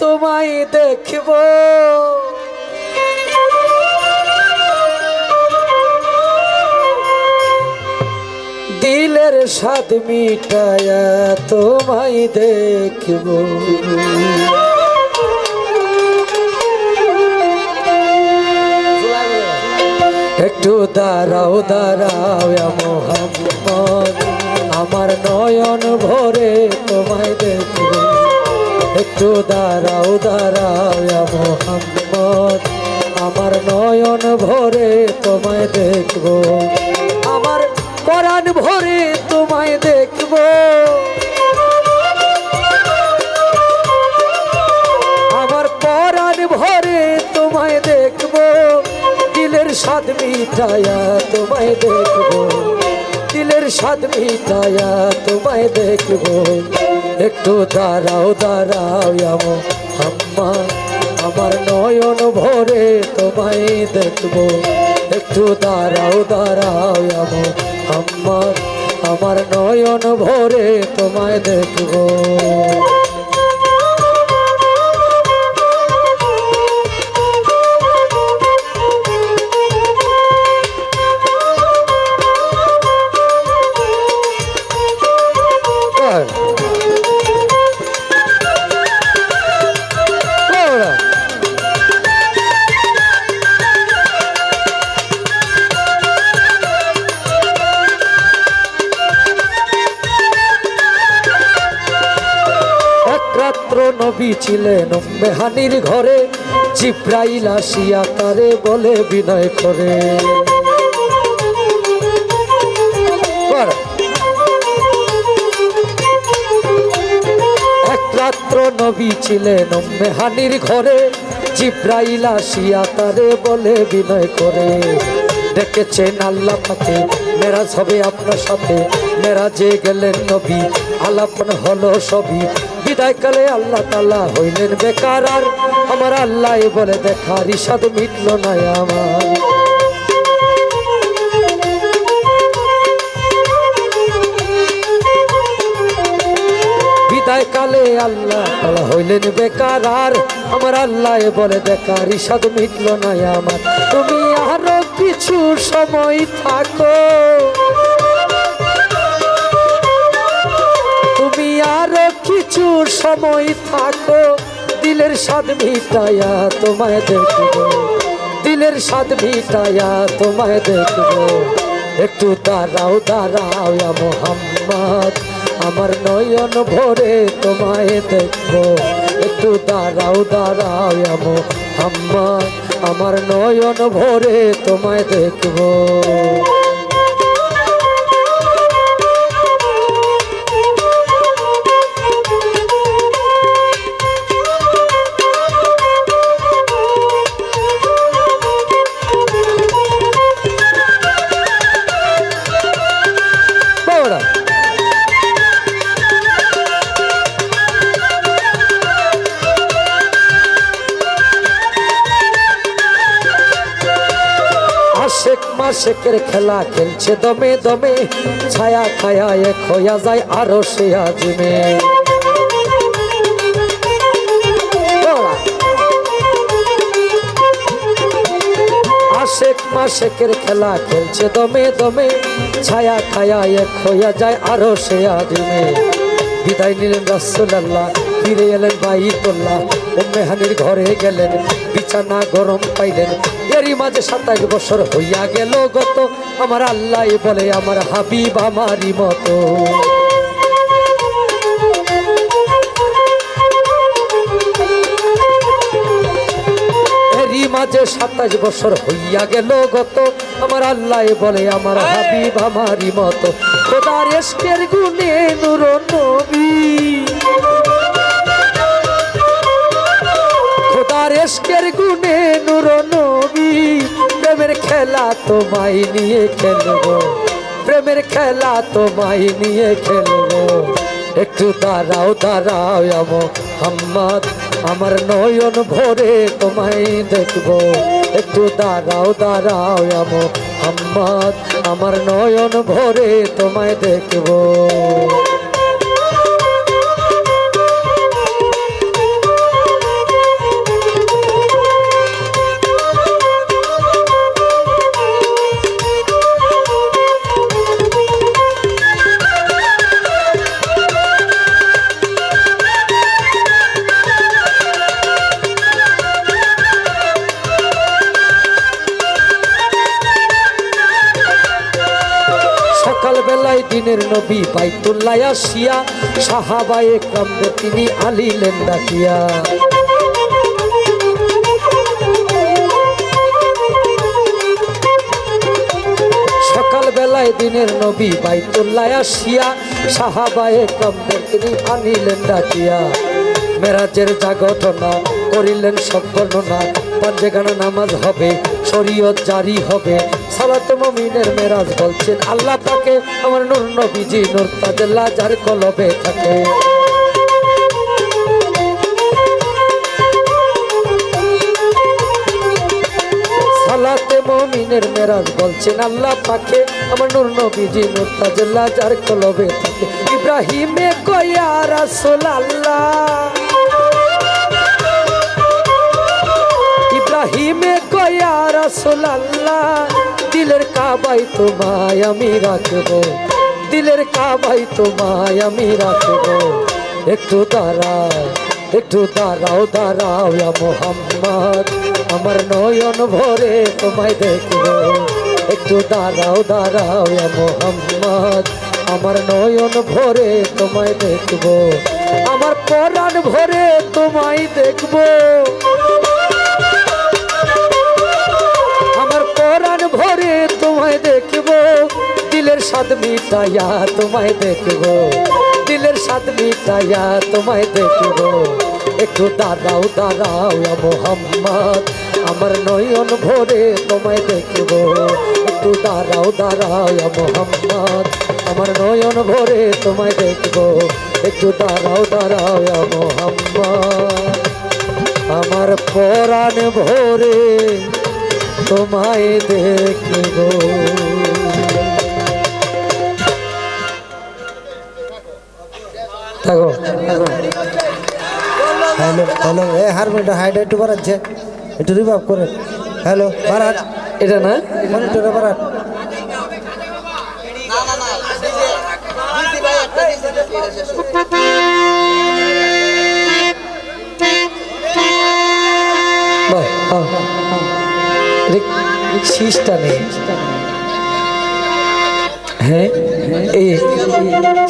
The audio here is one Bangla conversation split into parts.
তোমায় দেখব দিলের স্বাদ মিটায়া তোমায় দেখব একটু দাঁড়াও দাঁড়াও মোহাম্মদ আমার নয়ন ভরে তোমায় দেখব একটু দাঁড়াও দাঁড়াও মোহাম্মদ আমার নয়ন ভরে তোমায় দেখব আমার পরাণ ভরে তোমায় দেখব আমার পরাণ ভরে তোমায় দেখব দিলের স্বাদ মিটায়া তোমায় দেখব দিলের স্বাদ মিটায়া তোমায় দেখব একটু দাঁড়াও দাঁড়াও মোহাম্মদ আমার নয়ন ভরে তোমায় দেখব একটু দাঁড়াও দাঁড়াও মোহাম্মদ আমার নয়ন ভরে তোমায় দেখব নবী ছিলেন মেহানির ঘরে জিব্রাইল আসিয়া তারে বলে বিনয় করে এক রাত্র নবী ছিলেন মেহানির ঘরে জিব্রাইল আসিয়া তারে বলে বিনয় করে ডেকেছেন আল্লাহ পাকে মেরাজ হবে আপনার সাথে মেরাজে গেলেন নবী আলাপন হলো সবই বিদায়কালে আল্লাহ তাআলা হইলেন বেকার আর আমার আল্লাহ বলে দেখার ইশাদ মিটল না আমার বিদায়কালে আল্লাহ তাআলা হইলেন বেকার আর আমার আল্লাহ বলে দেখার ইশাদ মিটল না আমার তুমি আরো কিছু সময় থাকো তুমি আরো কিছু সময় থাকো দিলের স্বাদ মিটায়া তোমায় দেখব দিলের স্বাদ মিটায়া তোমায় দেখব একটু দাঁড়াও দাঁড়াও মোহাম্মদ আমার নয়ন ভরে তোমায় দেখব একটু দাঁড়াও দাঁড়াও মোহাম্মদ আমার নয়ন ভরে তোমায় দেখব মাসেকের খেলা খেলছে দমে দমে ছায়া খায়া এক হইয়া যায় আরো সে আজমে আশেক মাসেকের খেলা খেলছে দমে দমে ছায়া খায়া এক হইয়া যায় আরো সে আজমে বিদায় নিলেন রাসূলুল্লাহ ফিরে এলেন বাইতুল্লাহ মেহানির ঘরে গেলেন বিছানা গরম পাইলেন এরই মাঝে 27 বছর হইয়া গেল গত আমার আল্লাহ বলে আমার হাবিব আমারই মতো এরই মাঝে 27 বছর হইয়া গেল গত আমার আল্লাহ বলে আমার হাবিব আমারই মতো খোদার ইশকের গুণে নূর নবী খোদার ইশকের গুণে নূর নবী প্রেমের খেলা তোমায় নিয়ে খেলবো প্রেমের খেলা তোমায় নিয়ে খেলবো একটু দাঁড়াও দাঁড়াও মোহাম্মদ আমার নয়ন ভরে তোমায় দেখবো একটু দাঁড়াও দাঁড়াও মোহাম্মদ আমার নয়ন ভরে তোমায় দেখবো দিনের নবী বাইতুল্লাহ আসিয়া সাহাবায়ে কেরামদের তিনি আলিলেন ডাকিয়া। সকাল বেলায় দিনের নবী বাইতুল্লাহ আসিয়া সাহাবায়ে কেরামদের তিনি আনিলেন ডাকিয়া। মেরাজের যা ঘটনা করিলেন সব বর্ণনা, পাঁচেখানা নামাজ হবে, শরীয়ত জারি হবে, সালাতে মুমিনের মেরাজ বলছেন আল্লাহ পাকে আমার নূর নবীজি নূর তাজুল্লাহ যার কলবে থাকে। সালাতে মুমিনের মেরাজ বলছেন আল্লাহ পাকে আমার নূর নবীজি নূর তাজুল্লাহ যার কলবে থাকে। ইব্রাহিমে কয়া রাসূলুল্লাহ, ইব্রাহিমে কয়া রাসূলুল্লাহ, দিলের কাবায় তোমায় আমি রাখবো, দিলের কাবায় তোমায় আমি রাখবো। একটু দাঁড়াও, একটু দাঁড়াও, দাঁড়াও ইয়া মুহাম্মদ, আমার নয়ন ভরে তোমায় দেখবো। একটু দাঁড়াও, দাঁড়াও ইয়া মুহাম্মদ, আমার নয়ন ভরে তোমায় দেখবো, আমার পরাণ ভরে তোমায় দেখবো, আমার পরাণ ভরে তোমায় দেখবো। দিলের স্বাদ মিটাইয়া তোমায় দেখবো, দিলের স্বাদ মিটাইয়া তোমায় দেখবো। একটু দাঁড়াও, দাঁড়াও ইয়া মুহাম্মদ, আমার নয়ন ভরে তোমায় দেখবো। একটু দাঁড়াও, দাঁড়াও ইয়া মুহাম্মদ, আমার নয়ন ভরে তোমায় দেখবো। একটু দাঁড়াও, দাঁড়াও ইয়া মুহাম্মদ, আমার পরাণ ভরে তোমায় দেখবো। থাকো। হ্যালো হ্যালো, এ হারমোনিয়ামটা হাইট একটু বাড়াচ্ছে, একটু রিভাব করে। হ্যালো বাড়ান, এটা না মনিটরে বাড়ান। শীষটা নেই, হ্যাঁ এই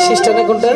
শীষটা নেই কোনটা?